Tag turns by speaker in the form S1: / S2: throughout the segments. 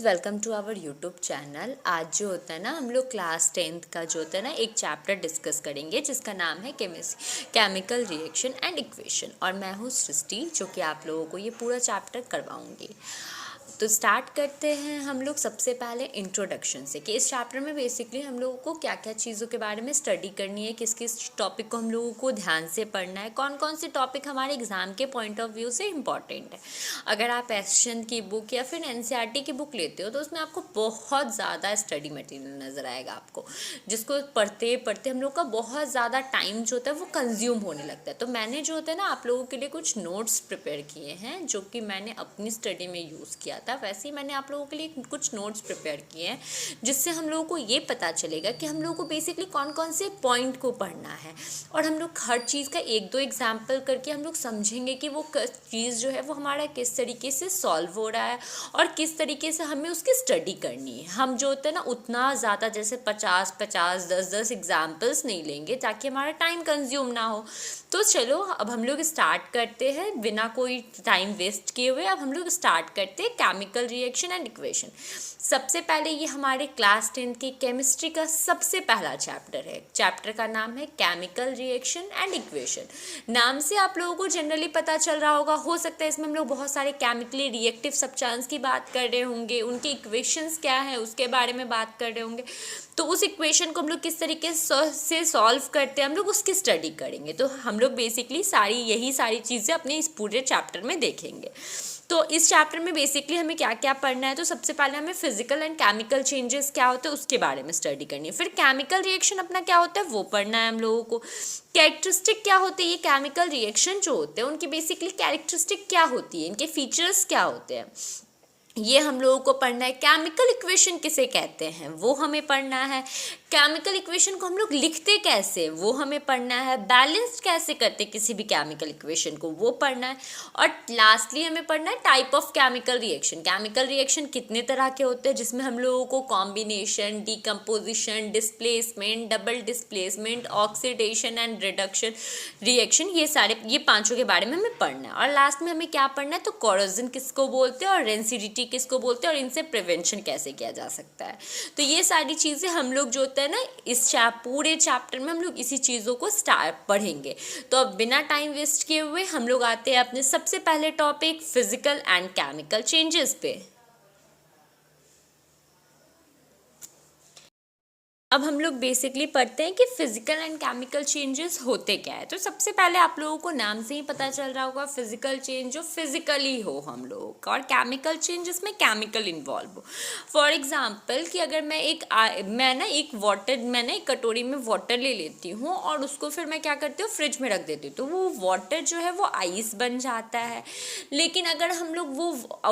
S1: Welcome to our YouTube channel. आज जो होता है ना, हम लोग क्लास 10th का जो होता है ना एक चैप्टर डिस्कस करेंगे जिसका नाम है केमिकल रिएक्शन एंड इक्वेशन। और मैं हूँ सृष्टि जो कि आप लोगों को ये पूरा चैप्टर करवाऊँगी। तो स्टार्ट करते हैं हम लोग सबसे पहले इंट्रोडक्शन से कि इस चैप्टर में बेसिकली हम लोगों को क्या क्या चीज़ों के बारे में स्टडी करनी है, किस किस टॉपिक को हम लोगों को ध्यान से पढ़ना है, कौन कौन से टॉपिक हमारे एग्ज़ाम के पॉइंट ऑफ व्यू से इम्पॉर्टेंट है। अगर आप एसएन की बुक या फिर एनसीईआरटी की बुक लेते हो तो उसमें आपको बहुत ज़्यादा स्टडी मटेरियल नज़र आएगा आपको, जिसको पढ़ते पढ़ते हम लोग का बहुत ज़्यादा टाइम जो होता है वो कंज्यूम होने लगता है। तो मैंने जो होता है ना आप लोगों के लिए कुछ नोट्स प्रिपेयर किए हैं जो कि मैंने अपनी स्टडी में यूज़ किया था। वैसे ही मैंने आप लोगों के लिए कुछ नोट्स प्रिपेयर किए हैं जिससे हम लोगों को ये पता चलेगा कि हम लोगों को बेसिकली कौन कौन से पॉइंट को पढ़ना है, और हम लोग हर चीज़ का एक दो एग्जाम्पल करके हम लोग समझेंगे कि वो चीज़ जो है वो हमारा किस तरीके से सॉल्व हो रहा है और किस तरीके से हमें उसकी स्टडी करनी है। हम जो होता है ना उतना ज़्यादा जैसे 50-50 10-10 एग्जाम्पल्स नहीं लेंगे ताकि हमारा टाइम कंज्यूम ना हो। तो चलो अब हम लोग स्टार्ट करते हैं बिना कोई टाइम वेस्ट किए हुए। अब हम लोग स्टार्ट करते हैं केमिकल रिएक्शन एंड इक्वेशन। सबसे पहले ये हमारे क्लास 10th की केमिस्ट्री का सबसे पहला चैप्टर है। चैप्टर का नाम है केमिकल रिएक्शन एंड इक्वेशन। नाम से आप लोगों को जनरली पता चल रहा होगा, हो सकता है इसमें हम लोग बहुत सारे केमिकली रिएक्टिव सब्सटेंस की बात कर रहे होंगे, उनके इक्वेशंस क्या है उसके बारे में बात कर रहे होंगे। तो उस इक्वेशन को हम लोग किस तरीके से सॉल्व करते हैं हम लोग उसकी स्टडी करेंगे। तो हम लोग बेसिकली यही सारी चीज़ें अपने इस पूरे चैप्टर में देखेंगे। तो इस चैप्टर में बेसिकली हमें क्या क्या पढ़ना है, तो सबसे पहले हमें फिजिकल एंड केमिकल चेंजेस क्या होते हैं उसके बारे में स्टडी करनी है। फिर केमिकल रिएक्शन अपना क्या होता है वो पढ़ना है हम लोगों को। कैरेक्टरिस्टिक क्या होते हैं, ये केमिकल रिएक्शन जो होते हैं उनकी बेसिकली कैरेक्टरिस्टिक क्या होती है, इनके फीचर्स क्या होते हैं, ये हम लोगों को पढ़ना है। केमिकल इक्वेशन किसे कहते हैं वो हमें पढ़ना है। केमिकल इक्वेशन को हम लोग लिखते कैसे वो हमें पढ़ना है। बैलेंस्ड कैसे करते किसी भी केमिकल इक्वेशन को वो पढ़ना है। और लास्टली हमें पढ़ना है type of chemical reaction. Chemical reaction कितने तरह के होते हैं जिसमें हम लोगों को combination, decomposition, displacement, double displacement, oxidation and reduction reaction, ये पांचों के बारे में हमें पढ़ना है। और लास्ट में हमें क्या पढ़ना है, तो कोरोजन किसको बोलते हैं और रेंसिडिटी किसको बोलते हैं और इनसे प्रिवेंशन कैसे किया जा सकता है। तो ये सारी चीज़ें हम लोग जो होता है ना इस पूरे चैप्टर में हम लोग इसी चीज़ों को पढ़ेंगे। तो अब बिना टाइम वेस्ट किए हुए हम लोग आते हैं अपने सबसे पहले topic physical and chemical changes पे। अब हम लोग बेसिकली पढ़ते हैं कि फिजिकल एंड केमिकल चेंजेस होते क्या है। तो सबसे पहले आप लोगों को नाम से ही पता चल रहा होगा, फिजिकल चेंज जो फिजिकली हो हम लोगों का, और केमिकल चेंज जिसमें केमिकल इन्वॉल्व हो। फॉर एग्जांपल कि अगर मैं एक कटोरी में वाटर ले लेती हूँ और उसको फिर मैं क्या करती हूँ फ्रिज में रख देती हूँ, तो वो वाटर जो है वो आइस बन जाता है। लेकिन अगर हम लोग वो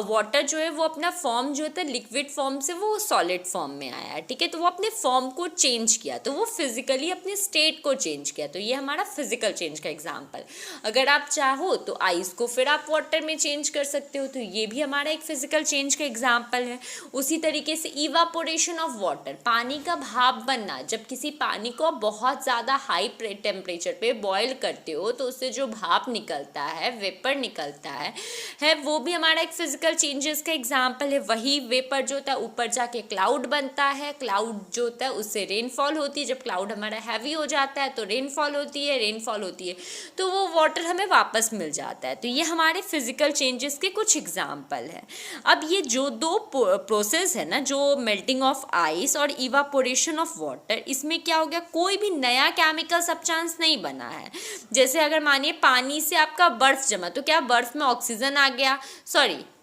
S1: वाटर जो है वो अपना फॉर्म जो होता है लिक्विड फॉर्म से वो सॉलिड फॉर्म में आया है, ठीक है, तो वो अपने फॉर्म को चेंज किया, तो वो फिजिकली अपने स्टेट को चेंज किया। तो ये हमारा फिजिकल चेंज का एग्जांपल। अगर आप चाहो तो आइस को फिर आप वाटर में चेंज कर सकते हो, तो ये भी हमारा एक फिजिकल चेंज का एग्जांपल है। उसी तरीके से इवापोरेशन ऑफ वाटर, पानी का भाप बनना। जब किसी पानी को बहुत ज़्यादा हाई टेम्परेचर पे बॉयल करते हो तो उससे जो भाप निकलता है, वेपर निकलता है वो भी हमारा एक फिजिकल चेंजेस का एग्जांपल है। वही वेपर जो होता है ऊपर जाके क्लाउड बनता है, क्लाउड जो होता है उससे रेनफॉल होती है। जब क्लाउड हमारा हैवी हो जाता है तो रेनफॉल होती है तो वो वाटर हमें वापस मिल जाता है। तो ये हमारे फिजिकल चेंजेस के कुछ एग्जांपल है। अब ये जो दो प्रोसेस है ना, जो मेल्टिंग ऑफ आइस और इवापोरेशन ऑफ वाटर, इसमें क्या हो गया, कोई भी नया केमिकल सब्सटेंस नहीं बना है। जैसे अगर मानिए पानी से आपका बर्फ जमा, तो क्या बर्फ में ऑक्सीजन आ गया,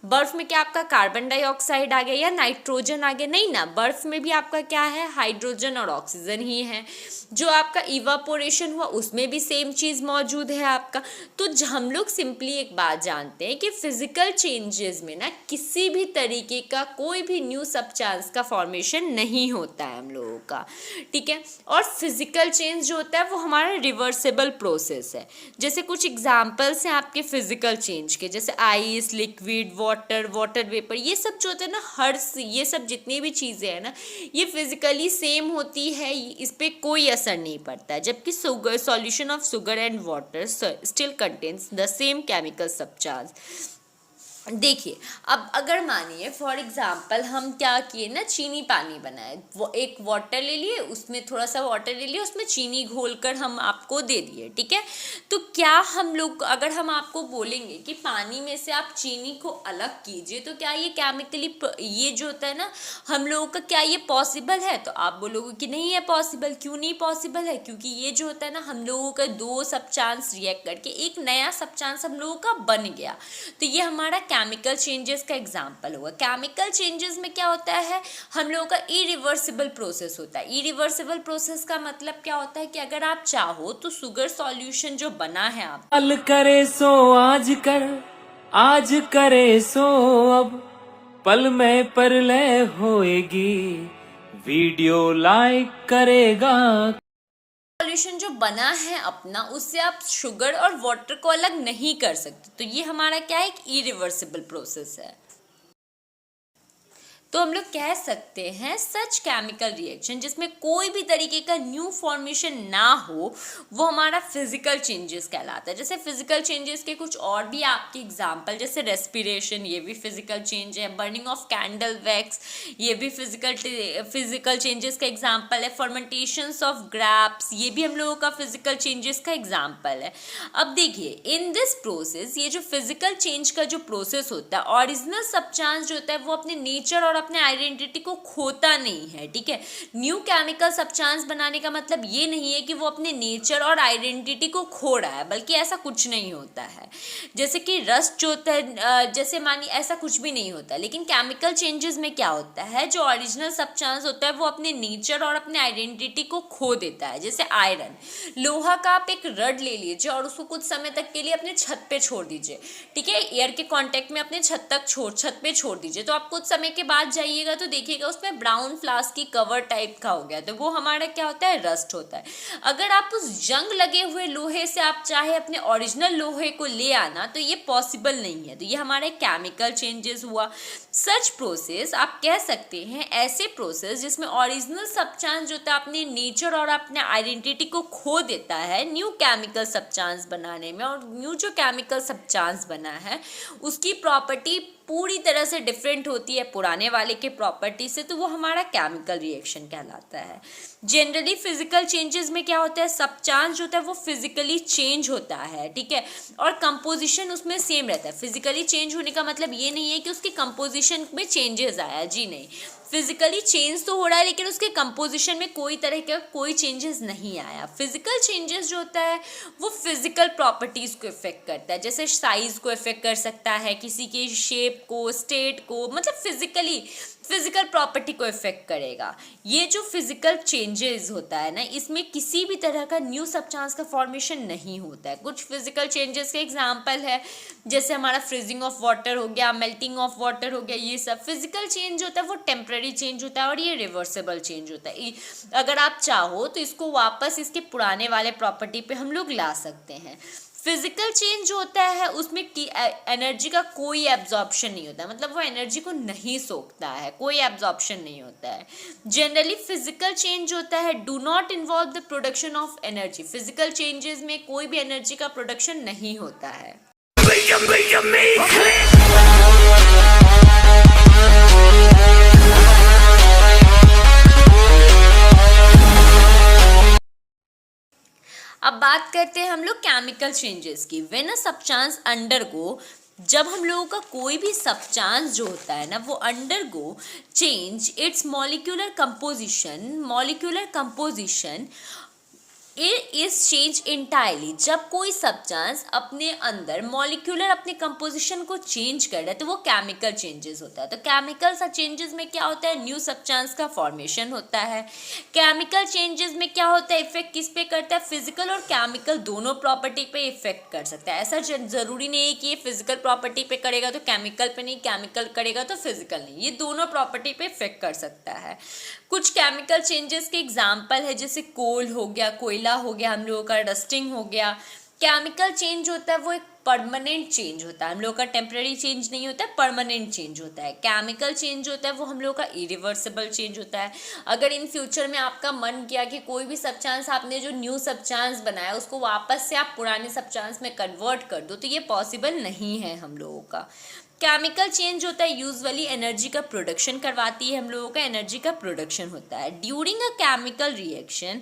S1: बर्फ में क्या आपका कार्बन डाइऑक्साइड आ गया या नाइट्रोजन आ गया, नहीं ना, बर्फ में भी आपका क्या है, हाइड्रोजन और ऑक्सीजन ही है। जो आपका इवापोरेशन हुआ उसमें भी सेम चीज़ मौजूद है आपका। तो हम लोग सिंपली एक बात जानते हैं कि फिजिकल चेंजेस में ना किसी भी तरीके का कोई भी न्यू सब्सटेंस का फॉर्मेशन नहीं होता है हम लोगों का, ठीक है। और फिजिकल चेंज जो होता है वो हमारा रिवर्सिबल प्रोसेस है। जैसे कुछ एग्जाम्पल्स हैं आपके फिजिकल चेंज के, जैसे आइस, लिक्विड, वाटर वेपर, ये सब जो होते हैं ना, ये सब जितनी भी चीज़ें हैं ना ये फिजिकली सेम होती है, इस पर कोई असर नहीं पड़ता है। जबकि solution of sugar and water still contains the same chemical substance. देखिए, अब अगर मानिए फॉर एग्जांपल हम क्या किए ना, चीनी पानी बनाए, वो एक वाटर ले लिए, उसमें थोड़ा सा वाटर ले लिया, उसमें चीनी घोलकर हम आपको दे दिए, ठीक है। तो क्या हम लोग, अगर हम आपको बोलेंगे कि पानी में से आप चीनी को अलग कीजिए, तो क्या ये केमिकली ये जो होता है ना हम लोगों का, क्या ये पॉसिबल है? तो आप बोलोगे कि नहीं है पॉसिबल। क्यों नहीं पॉसिबल है? क्योंकि ये जो होता है ना हम लोगों का दो सब्सटेंस रिएक्ट करके एक नया सब्सटेंस हम लोगों का बन गया। तो ये हमारा केमिकल चेंजेस का एग्जाम्पल हुआ। केमिकल चेंजेस में क्या होता है, हम लोगों का इरिवर्सिबल प्रोसेस होता है। इरिवर्सिबल प्रोसेस का मतलब क्या होता है कि अगर आप चाहो तो शुगर सॉल्यूशन जो बना है, आप
S2: कल करे सो आज कर, आज करे सो अब, पल में परलय होएगी, वीडियो लाइक करेगा।
S1: सॉल्यूशन जो बना है अपना, उससे आप शुगर और वाटर को अलग नहीं कर सकते। तो ये हमारा क्या है, एक इरिवर्सिबल प्रोसेस है। तो हम लोग कह सकते हैं सच केमिकल रिएक्शन जिसमें कोई भी तरीके का न्यू फॉर्मेशन ना हो, वो हमारा फिजिकल चेंजेस कहलाता है। जैसे फिजिकल चेंजेस के कुछ और भी आपके एग्जांपल, जैसे रेस्पिरेशन, ये भी फिजिकल चेंज है। बर्निंग ऑफ कैंडल वैक्स, ये भी फिजिकल चेंजेस का एग्जाम्पल है। फर्मेंटेशंस ऑफ ग्रैप्स, ये भी हम लोगों का फिजिकल चेंजेस का एग्जाम्पल है। अब देखिए, इन दिस प्रोसेस, ये जो फिजिकल चेंज का जो प्रोसेस होता है, ओरिजिनल सब्सटेंस जो होता है वो अपने नेचर और अपने आइडेंटिटी को खोता नहीं है, ठीक है। न्यू केमिकल सब्सटेंस बनाने का मतलब ये नहीं है कि वो अपने नेचर और आइडेंटिटी को खो रहा है, बल्कि ऐसा कुछ नहीं होता है। जैसे कि रस्ट जो होता है, जैसे मानिए ऐसा कुछ भी नहीं होता। लेकिन केमिकल चेंजेस में क्या होता है, जो ओरिजिनल सब्सटेंस होता है वो अपने नेचर और अपने आइडेंटिटी को खो देता है। जैसे आयरन, लोहा का आप एक रड ले लीजिए और उसको कुछ समय तक के लिए अपने छत पे छोड़ दीजिए, ठीक है, एयर के कांटेक्ट में अपने छत पे छोड़ दीजिए। तो आप कुछ समय के बाद जाइएगा तो देखिएगा उसमें ब्राउन फ्लास्क की कवर टाइप का हो गया, तो वो हमारा क्या होता है, रस्ट होता है। अगर आप उस जंग लगे हुए लोहे से आप चाहे अपने ओरिजिनल लोहे को ले आना, तो ये पॉसिबल नहीं है। तो ये हमारा केमिकल चेंजेस हुआ। सच प्रोसेस आप कह सकते हैं ऐसे प्रोसेस जिसमें ओरिजिनल सब्सटेंस जो होता है अपने नेचर और अपने आइडेंटिटी को खो देता है न्यू केमिकल सब्सटेंस बनाने में, और न्यू जो केमिकल सब्सटेंस बना है उसकी प्रॉपर्टी पूरी तरह से डिफरेंट होती है पुराने वाले के प्रॉपर्टी से, तो वो हमारा केमिकल रिएक्शन कहलाता है। जनरली फिजिकल चेंजेस में क्या होता है, सब्सटेंस जो होता है वो फिजिकली चेंज होता है, ठीक है, और कंपोजिशन उसमें सेम रहता है। फिजिकली चेंज होने का मतलब ये नहीं है कि उसकी कंपोजिशन में चेंजेस आया, जी नहीं, फिजिकली चेंज तो हो रहा है लेकिन उसके कंपोजिशन में कोई तरह का कोई चेंजेस नहीं आया। फिजिकल चेंजेस जो होता है वो फिजिकल प्रॉपर्टीज़ को इफेक्ट करता है, जैसे साइज को इफेक्ट कर सकता है, किसी की शेप को, स्टेट को, मतलब फिजिकल प्रॉपर्टी को इफेक्ट करेगा। ये जो फिजिकल चेंजेस होता है ना, इसमें किसी भी तरह का न्यू सब्सटेंस का फॉर्मेशन नहीं होता है। कुछ फिजिकल चेंजेस के एग्जांपल है, जैसे हमारा फ्रीजिंग ऑफ वाटर हो गया, मेल्टिंग ऑफ वाटर हो गया। ये सब फिजिकल चेंज होता है वो टेम्पररी चेंज होता है और ये रिवर्सिबल चेंज होता है। अगर आप चाहो तो इसको वापस इसके पुराने वाले प्रॉपर्टी पे हम लोग ला सकते हैं। फिजिकल चेंज जो होता है उसमें एनर्जी का कोई एब्जॉर्प्शन नहीं होता है, मतलब वो एनर्जी को नहीं सोखता है, कोई एब्जॉर्प्शन नहीं होता है। जनरली फिजिकल चेंज होता है do not involve the production of energy. Physical changes में कोई भी एनर्जी का प्रोडक्शन नहीं होता है। अब बात करते हैं हम लोग केमिकल चेंजेस की। व्हेन अ सब्सटेंस अंडरगो, जब हम लोगों का कोई भी सब्सटेंस जो होता है ना वो undergo change it's molecular composition is change entirely. जब कोई सब्सटेंस अपने अंदर मॉलिक्यूलर अपने कंपोजिशन को चेंज कर रहा है तो वो केमिकल चेंजेस होता है। तो केमिकल चेंजेस में क्या होता है, न्यू सब्सटेंस का फॉर्मेशन होता है। केमिकल चेंजेस में क्या होता है, इफेक्ट किस पे करता है, फिजिकल और केमिकल दोनों प्रॉपर्टी पे इफेक्ट कर सकता है। ऐसा जरूरी नहीं है कि ये फिजिकल प्रॉपर्टी पे करेगा तो केमिकल पे नहीं, केमिकल करेगा तो फिजिकल नहीं, ये दोनों प्रॉपर्टी पे इफेक्ट कर सकता है। कुछ केमिकल चेंजेस के एग्जाम्पल है, जैसे कोल हो गया, कोयला हो गया, हम लोगों का रस्टिंग हो गया। केमिकल चेंज होता है वो एक परमानेंट चेंज होता है, हम लोग का टेम्पररी चेंज नहीं होता है, परमानेंट चेंज होता है। केमिकल चेंज होता है वो हम लोग का इरिवर्सिबल चेंज होता है। अगर इन फ्यूचर में आपका मन किया कि कोई भी सब्सटेंस आपने जो न्यू सब्सटेंस बनाया उसको वापस से आप पुराने सब्सटेंस में कन्वर्ट कर दो, तो ये पॉसिबल नहीं है हम लोगों का। केमिकल चेंज होता है यूजुअली एनर्जी का प्रोडक्शन करवाती है, हम लोगों का एनर्जी का प्रोडक्शन होता है। During a chemical reaction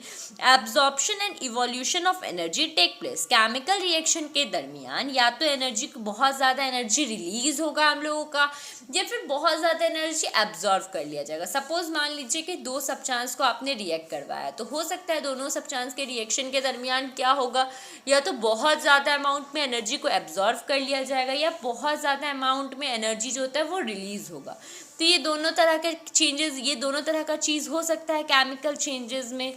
S1: absorption and evolution of energy take place. Chemical reaction के दरमियान या तो एनर्जी बहुत ज़्यादा एनर्जी रिलीज होगा हम लोगों का, या फिर बहुत ज़्यादा एनर्जी एब्जॉर्व कर लिया जाएगा। सपोज मान लीजिए कि दो सब्सटेंस को आपने रिएक्ट करवाया, तो हो सकता है दोनों सब्सटेंस के रिएक्शन के दरमियान क्या होगा, या तो बहुत ज़्यादा अमाउंट में एनर्जी को एब्जॉर्व कर लिया जाएगा या बहुत ज़्यादा अमाउंट में एनर्जी जो होता है वो रिलीज होगा। तो ये दोनों तरह के चेंजेस, ये दोनों तरह का चीज़ हो सकता है केमिकल चेंजेस में।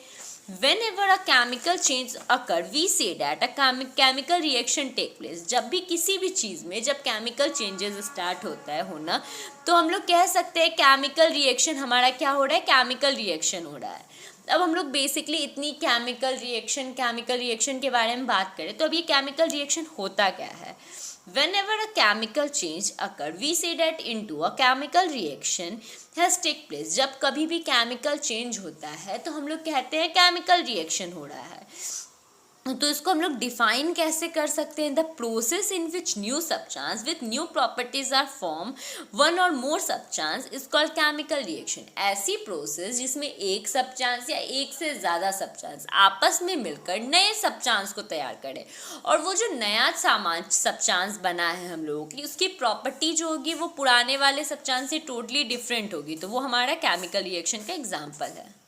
S1: Whenever a chemical change occur, we say that a chemical reaction take place। जब भी किसी भी चीज़ में जब केमिकल चेंजेस स्टार्ट होता है होना, तो हम लोग कह सकते हैं केमिकल रिएक्शन हमारा क्या हो रहा है, केमिकल रिएक्शन हो रहा है। अब हम लोग बेसिकली इतनी केमिकल रिएक्शन के बारे में बात करें, तो अब ये केमिकल रिएक्शन होता क्या है। Whenever a chemical change occur, we say that into a chemical reaction has take place। जब कभी भी केमिकल चेंज होता है तो हम लोग कहते हैं केमिकल रिएक्शन हो रहा है। तो इसको हम लोग डिफाइन कैसे कर सकते हैं, the process in which new substance with new properties are form one or more substance is called chemical reaction. ऐसी प्रोसेस जिसमें एक सब्सटेंस या एक से ज़्यादा सब्सटेंस आपस में मिलकर नए सब्सटेंस को तैयार करे, और वो जो नया सामान सब्सटेंस बना है हम लोगों की, उसकी प्रॉपर्टी जो होगी वो पुराने वाले सब्सटेंस से टोटली डिफरेंट होगी, तो वो हमारा केमिकल रिएक्शन का एग्जाम्पल है।